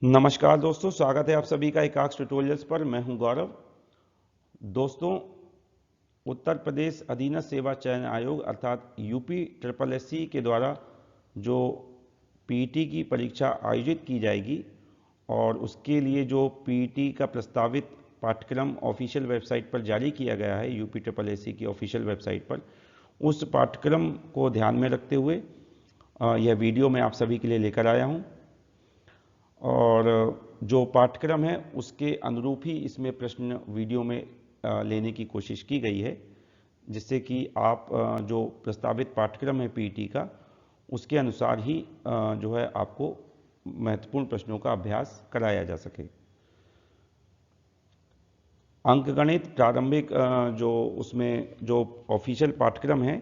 नमस्कार दोस्तों, स्वागत है आप सभी का एकाक्ष ट्यूटोरियल्स पर। मैं हूं गौरव। दोस्तों, उत्तर प्रदेश अधीनस्थ सेवा चयन आयोग अर्थात यूपी ट्रिपल एससी के द्वारा जो पीईटी की परीक्षा आयोजित की जाएगी और उसके लिए जो पीईटी का प्रस्तावित पाठ्यक्रम ऑफिशियल वेबसाइट पर जारी किया गया है, यूपी ट्रिपल एससी की ऑफिशियल वेबसाइट पर, उस पाठ्यक्रम को ध्यान में रखते हुए यह वीडियो मैं आप सभी के लिए लेकर आया हूं। और जो पाठ्यक्रम है उसके अनुरूप ही इसमें प्रश्न वीडियो में लेने की कोशिश की गई है, जिससे कि आप जो प्रस्तावित पाठ्यक्रम है पीईटी का, उसके अनुसार ही जो है आपको महत्वपूर्ण प्रश्नों का अभ्यास कराया जा सके। अंकगणित प्रारंभिक जो उसमें जो ऑफिशियल पाठ्यक्रम है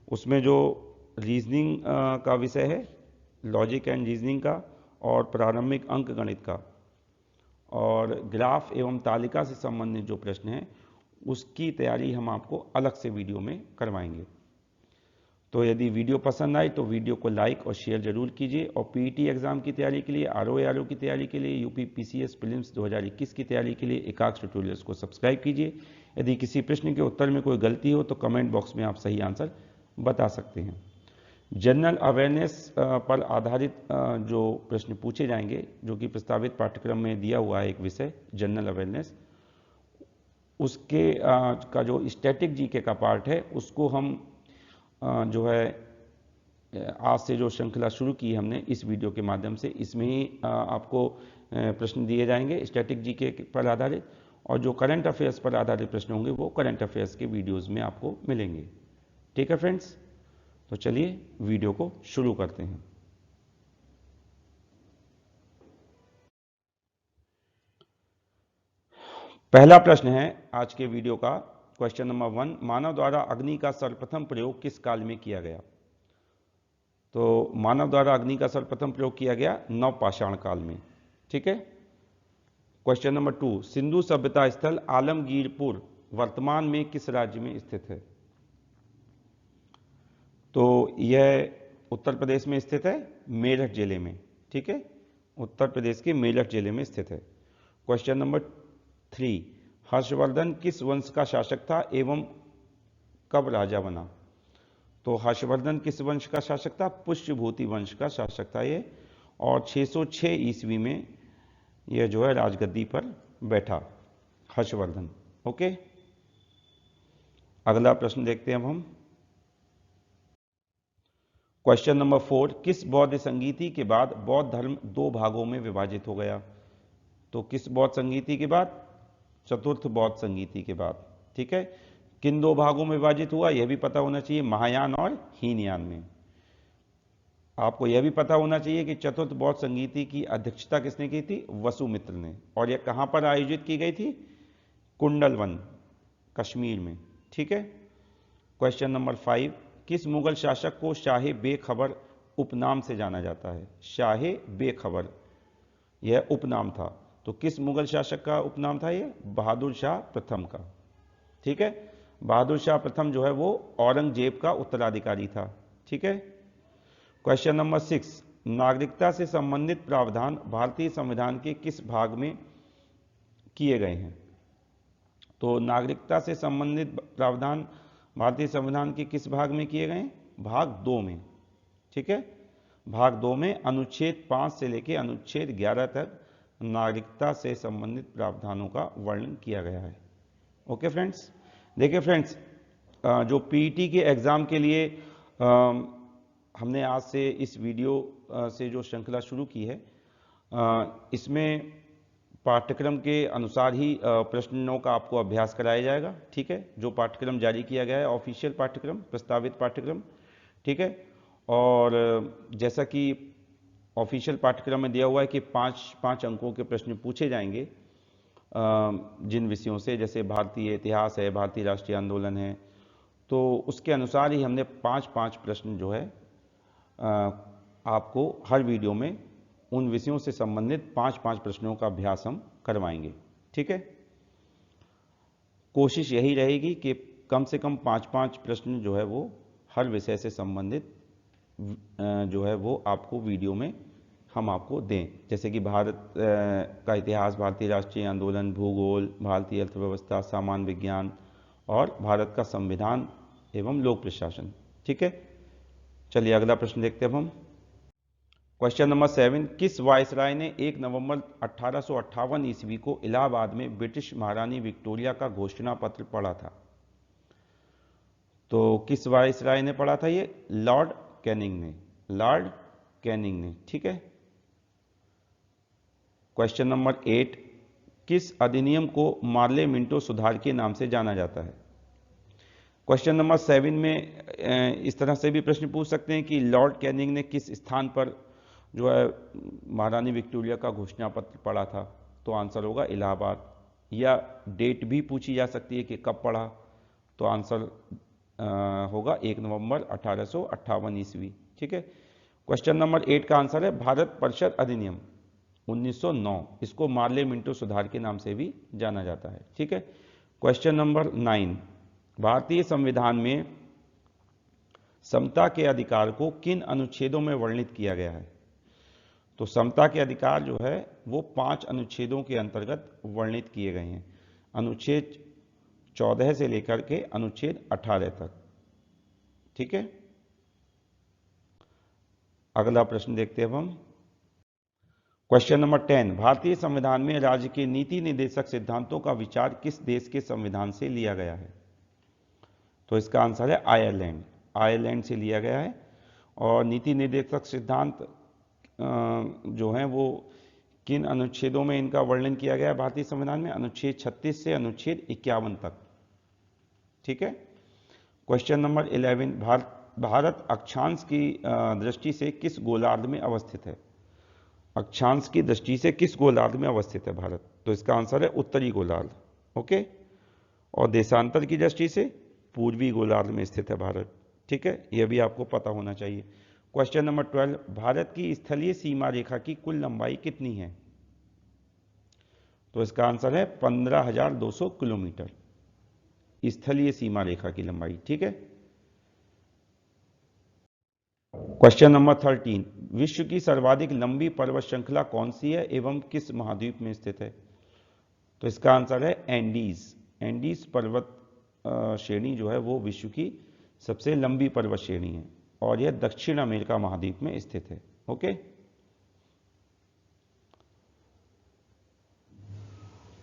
उसमें जो रीजनिंग का विषय है, लॉजिक एंड रीजनिंग का, और प्रारंभिक अंक गणित का, और ग्राफ एवं तालिका से संबंधित जो प्रश्न हैं उसकी तैयारी हम आपको अलग से वीडियो में करवाएंगे। तो यदि वीडियो पसंद आए तो वीडियो को लाइक और शेयर जरूर कीजिए। और पीईटी एग्जाम की तैयारी के लिए, आरओ की तैयारी के लिए, यूपी पीसीएस प्रीलिम्स 2021 की तैयारी के लिए एकाक्ष ट्यूटोरियल्स को सब्सक्राइब कीजिए। यदि किसी प्रश्न के उत्तर में कोई गलती हो तो कमेंट बॉक्स में आप सही आंसर बता सकते हैं। जनरल अवेयरनेस पर आधारित जो प्रश्न पूछे जाएंगे, जो कि प्रस्तावित पाठ्यक्रम में दिया हुआ है एक विषय जनरल अवेयरनेस, उसके का जो स्टैटिक जीके का पार्ट है उसको हम जो है आज से जो श्रृंखला शुरू की हमने इस वीडियो के माध्यम से, इसमें ही आपको प्रश्न दिए जाएंगे स्टैटिक जीके पर आधारित, और जो करंट अफेयर्स पर आधारित प्रश्न होंगे वो करंट अफेयर्स के वीडियोस में आपको मिलेंगे। ठीक है फ्रेंड्स, तो चलिए वीडियो को शुरू करते हैं। पहला प्रश्न है आज के वीडियो का, क्वेश्चन नंबर 1, मानव द्वारा अग्नि का सर्वप्रथम प्रयोग किस काल में किया गया? तो मानव द्वारा अग्नि का सर्वप्रथम प्रयोग किया गया नवपाषाण काल में। ठीक है। क्वेश्चन नंबर 2, सिंधु सभ्यता स्थल आलमगीरपुर वर्तमान में किस राज्य में स्थित है? तो यह उत्तर प्रदेश में स्थित है, मेरठ जिले में। ठीक है, उत्तर प्रदेश के मेरठ जिले में स्थित है। क्वेश्चन नंबर 3, हर्षवर्धन किस वंश का शासक था एवं कब राजा बना? तो हर्षवर्धन किस वंश का शासक था? पुष्यभूति वंश का शासक था ये, और 606 ईस्वी में यह जो है राजगद्दी पर बैठा हर्षवर्धन। ओके, अगला प्रश्न देखते हैं अब हम। क्वेश्चन नंबर 4, किस बौद्ध संगीति के बाद बौद्ध धर्म दो भागों में विभाजित हो गया? तो किस बौद्ध संगीति के बाद? चतुर्थ बौद्ध संगीति के बाद। ठीक है, किन दो भागों में विभाजित हुआ यह भी पता होना चाहिए, महायान और हीनयान में। आपको यह भी पता होना चाहिए कि चतुर्थ बौद्ध संगीति की अध्यक्षता किसने की थी? वसुमित्र ने। और यह कहां पर आयोजित की गई थी? कुंडलवन, कश्मीर में। ठीक है। क्वेश्चन नंबर 5, किस मुगल शासक को शाहे बेखबर उपनाम से जाना जाता है? शाहे बेखबर यह उपनाम था। तो किस मुगल शासक का उपनाम था ये? बहादुर शाह प्रथम का। ठीक है, बहादुर शाह प्रथम जो है वो औरंगजेब का उत्तराधिकारी था। ठीक है। क्वेश्चन नंबर 6, नागरिकता से संबंधित प्रावधान भारतीय संविधान के किस भाग में किए गए हैं? तो नागरिकता से संबंधित प्रावधान भारतीय संविधान के किस भाग में किए गए? भाग 2 में। ठीक है, भाग 2 में अनुच्छेद 5 से लेकर अनुच्छेद 11 तक नागरिकता से संबंधित प्रावधानों का वर्णन किया गया है। ओके फ्रेंड्स, देखिए फ्रेंड्स, जो पीईटी के एग्जाम के लिए हमने आज से इस वीडियो से जो श्रृंखला शुरू की है, इसमें पाठ्यक्रम के अनुसार ही प्रश्नों का आपको अभ्यास कराया जाएगा। ठीक है, जो पाठ्यक्रम जारी किया गया है ऑफिशियल पाठ्यक्रम, प्रस्तावित पाठ्यक्रम। ठीक है, और जैसा कि ऑफिशियल पाठ्यक्रम में दिया हुआ है कि 5 अंकों के प्रश्न पूछे जाएंगे जिन विषयों से, जैसे भारतीय इतिहास है, भारतीय राष्ट्रीय आंदोलन है, तो उसके अनुसार ही हमने 5 प्रश्न जो है आपको हर वीडियो में उन विषयों से संबंधित 5 प्रश्नों का अभ्यास हम करवाएंगे। ठीक है, कोशिश यही रहेगी कि कम से कम 5 प्रश्न जो है वो हर विषय से संबंधित जो है वो आपको वीडियो में हम आपको दें, जैसे कि भारत का इतिहास, भारतीय राष्ट्रीय आंदोलन, भूगोल, भारतीय अर्थव्यवस्था, सामान्य विज्ञान और भारत का संविधान एवं लोक प्रशासन। ठीक है, चलिए अगला प्रश्न देखते हैं अब हम। क्वेश्चन नंबर 7, किस वायसराय ने 1 नवंबर 1858 ईस्वी को इलाहाबाद में ब्रिटिश महारानी विक्टोरिया का घोषणा पत्र पढ़ा था? तो किस वायसराय ने पढ़ा था ये? लॉर्ड कैनिंग ने, लॉर्ड कैनिंग ने। ठीक है, क्वेश्चन नंबर 8, किस अधिनियम को मार्ले मिंटो सुधार के नाम से जाना जाता है? क्वेश्चन नंबर 7 में इस तरह से भी प्रश्न पूछ सकते हैं कि लॉर्ड कैनिंग ने किस स्थान पर जो है महारानी विक्टोरिया का घोषणा पत्र पढ़ा था? तो आंसर होगा इलाहाबाद। या डेट भी पूछी जा सकती है कि कब पढ़ा, तो आंसर होगा 1 नवंबर 1858 ईस्वी। ठीक है, क्वेश्चन नंबर 8 का आंसर है भारत परिषद अधिनियम 1909, इसको मार्ले मिंटो सुधार के नाम से भी जाना जाता है। ठीक है, क्वेश्चन नंबर 9, भारतीय संविधान में समता के अधिकार को किन अनुच्छेदों में वर्णित किया गया है? तो समता के अधिकार जो है वो 5 अनुच्छेदों के अंतर्गत वर्णित किए गए हैं, अनुच्छेद 14 से लेकर के अनुच्छेद 18 तक। ठीक है, अगला प्रश्न देखते हैं अब हम। क्वेश्चन नंबर 10, भारतीय संविधान में राज्य के नीति निर्देशक सिद्धांतों का विचार किस देश के संविधान से लिया गया है? तो इसका आंसर है आयरलैंड, आयरलैंड से लिया गया है। और नीति निर्देशक सिद्धांत जो है वो किन अनुच्छेदों में इनका वर्णन किया गया है भारतीय संविधान में? अनुच्छेद 36 से अनुच्छेद 51 तक। ठीक है, क्वेश्चन नंबर 11, भारत अक्षांश की दृष्टि से किस गोलार्ध में अवस्थित है? अक्षांश की दृष्टि से किस गोलार्ध में अवस्थित है भारत? तो इसका आंसर है उत्तरी गोलार्ध। ओके, और देशांतर की दृष्टि से पूर्वी गोलार्ध में स्थित है भारत। ठीक है, यह भी आपको पता होना चाहिए। क्वेश्चन नंबर 12, भारत की स्थलीय सीमा रेखा की कुल लंबाई कितनी है? तो इसका आंसर है 15,200 किलोमीटर, स्थलीय सीमा रेखा की लंबाई। ठीक है, क्वेश्चन नंबर 13, विश्व की सर्वाधिक लंबी पर्वत श्रृंखला कौन सी है एवं किस महाद्वीप में स्थित है? तो इसका आंसर है एंडीज। एंडीज पर्वत श्रेणी जो है वो विश्व की सबसे लंबी पर्वत श्रेणी है और यह दक्षिण अमेरिका महाद्वीप में स्थित है। ओके,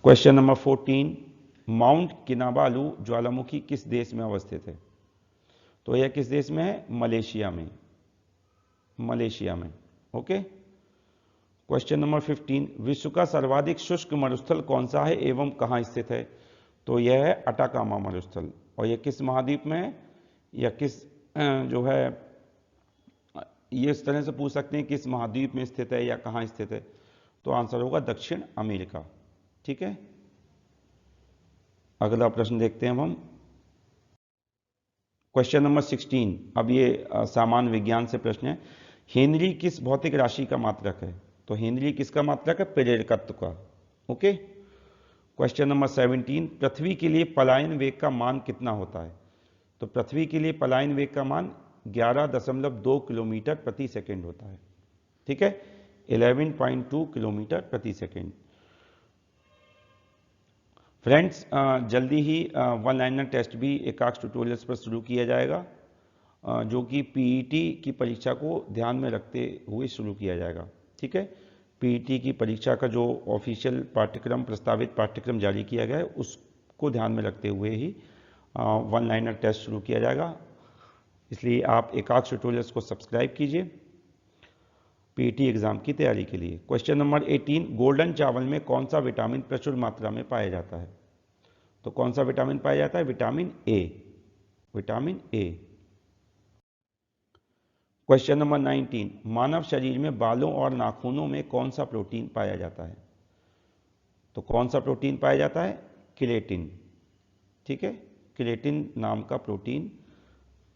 क्वेश्चन नंबर 14, माउंट किनाबालू ज्वालामुखी किस देश में अवस्थित है? तो यह किस देश में है? मलेशिया में, मलेशिया में। ओके, क्वेश्चन नंबर 15, विश्व का सर्वाधिक शुष्क मरुस्थल कौन सा है एवं कहां स्थित है? तो यह है अटाकामा मरुस्थल, और यह किस महाद्वीप में है या किस जो है ये इस तरह से पूछ सकते हैं किस महाद्वीप में स्थित है या कहां स्थित है? तो आंसर होगा दक्षिण अमेरिका। ठीक है, अगला प्रश्न देखते हैं हम। क्वेश्चन नंबर 16, अब ये सामान्य विज्ञान से प्रश्न है। हेनरी किस भौतिक राशि का मात्रक है? तो हेनरी किसका मात्रक है? प्रेरकत्व का। ओके, क्वेश्चन नंबर 17, पृथ्वी के लिए पलायन वेग का मान कितना होता है? तो पृथ्वी के लिए पलायन वेग का मान 11.2 किलोमीटर प्रति सेकंड होता है। ठीक है, 11.2 किलोमीटर प्रति सेकंड। फ्रेंड्स, जल्दी ही वन लाइनर टेस्ट भी एकाक्ष ट्यूटोरियल्स पर शुरू किया जाएगा, जो कि पीईटी की परीक्षा को ध्यान में रखते हुए शुरू किया जाएगा। ठीक है, पीईटी की परीक्षा का जो ऑफिशियल पाठ्यक्रम, प्रस्तावित पाठ्यक्रम जारी किया गया है उसको ध्यान में रखते हुए ही वन लाइनर टेस्ट शुरू किया जाएगा। इसलिए आप एकाक्ष ट्यूटोरियल्स को सब्सक्राइब कीजिए पीईटी एग्जाम की तैयारी के लिए। क्वेश्चन नंबर 18, गोल्डन चावल में कौन सा विटामिन प्रचुर मात्रा में पाया जाता है? तो कौन सा विटामिन पाया जाता है? Vitamin A, vitamin A. Question number 19, मानव शरीर में बालों और नाखूनों में कौन सा प्रोटीन पाया जाता है? तो कौन सा प्रोटीन पाया जाता है? केराटिन। ठीक है, केराटिन नाम का प्रोटीन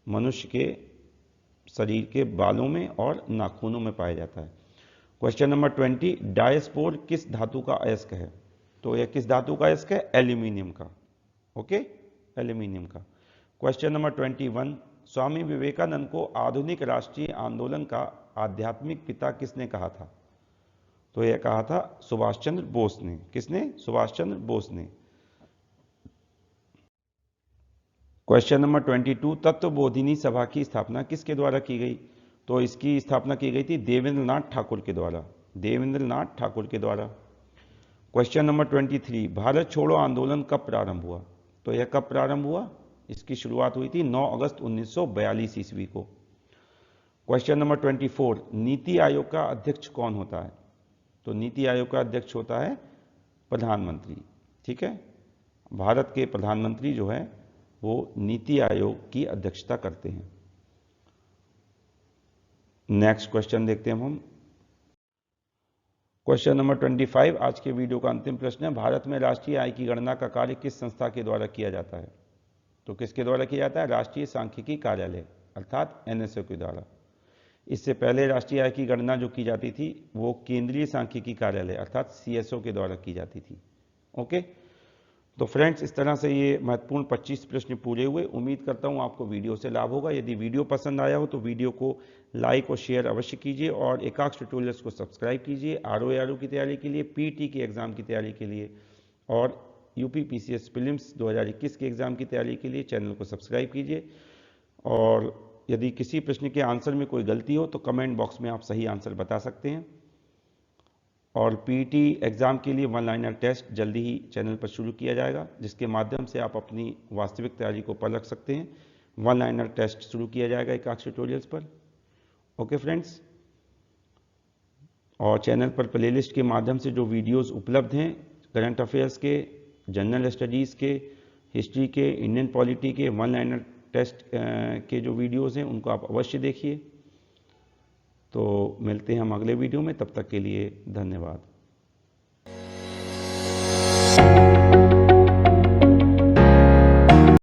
मनुष्य के शरीर के बालों में और नाखूनों में पाया जाता है। क्वेश्चन नंबर 20, डायस्पोर किस धातु का अयस्क है? तो यह किस धातु का अयस्क है? एल्यूमिनियम का। ओके, एल्यूमिनियम का। क्वेश्चन नंबर 21, स्वामी विवेकानंद को आधुनिक राष्ट्रीय आंदोलन का आध्यात्मिक पिता किसने कहा था? तो यह कहा था सुभाष चंद्र बोस ने। किसने? सुभाष चंद्र बोस ने। क्वेश्चन नंबर 22, तत्वबोधिनी सभा की स्थापना किसके द्वारा की गई? तो इसकी स्थापना की गई थी देवेंद्र नाथ ठाकुर के द्वारा। देवेंद्र नाथ ठाकुर के द्वारा। क्वेश्चन नंबर 23, भारत छोड़ो आंदोलन कब प्रारंभ हुआ? तो यह कब प्रारंभ हुआ? इसकी शुरुआत हुई थी 9 अगस्त 1942 ईस्वी को। क्वेश्चन नंबर 24, नीति आयोग का अध्यक्ष कौन होता है? तो नीति आयोग का अध्यक्ष होता है प्रधानमंत्री। ठीक है, भारत के प्रधानमंत्री जो है वो नीति आयोग की अध्यक्षता करते हैं। नेक्स्ट क्वेश्चन देखते हैं हम। क्वेश्चन नंबर 25, आज के वीडियो का अंतिम प्रश्न है, भारत में राष्ट्रीय आय की गणना का कार्य किस संस्था के द्वारा किया जाता है? तो किसके द्वारा किया जाता है? राष्ट्रीय सांख्यिकी कार्यालय अर्थात एनएसओ के द्वारा। इससे पहले राष्ट्रीय आय की गणना जो की जाती थी वो केंद्रीय सांख्यिकी कार्यालय अर्थात सीएसओ के द्वारा की जाती थी। ओके, तो फ्रेंड्स इस तरह से ये महत्वपूर्ण 25 प्रश्न पूरे हुए। उम्मीद करता हूँ आपको वीडियो से लाभ होगा। यदि वीडियो पसंद आया हो तो वीडियो को लाइक और शेयर अवश्य कीजिए और एकाक्ष ट्यूटोरियल्स को सब्सक्राइब कीजिए आरओ की तैयारी के लिए, पीटी के एग्जाम की तैयारी के लिए और यूपी पीसीएस प्रीलिम्स 2021 के एग्जाम की तैयारी के लिए चैनल को सब्सक्राइब कीजिए। और यदि किसी प्रश्न के आंसर में कोई गलती हो तो कमेंट बॉक्स में आप सही आंसर बता सकते हैं। और पीटी एग्ज़ाम के लिए 1 लाइनर टेस्ट जल्दी ही चैनल पर शुरू किया जाएगा, जिसके माध्यम से आप अपनी वास्तविक तैयारी को परख सकते हैं। 1 लाइनर टेस्ट शुरू किया जाएगा एकाक्ष ट्यूटोरियल्स पर। ओके फ्रेंड्स, और चैनल पर प्लेलिस्ट के माध्यम से जो वीडियोस उपलब्ध हैं करंट अफेयर्स के, जनरल स्टडीज़ के, हिस्ट्री के, इंडियन पॉलिटी के, 1 लाइनर टेस्ट के जो वीडियोस हैं उनको आप अवश्य देखिए। तो मिलते हैं हम अगले वीडियो में, तब तक के लिए धन्यवाद।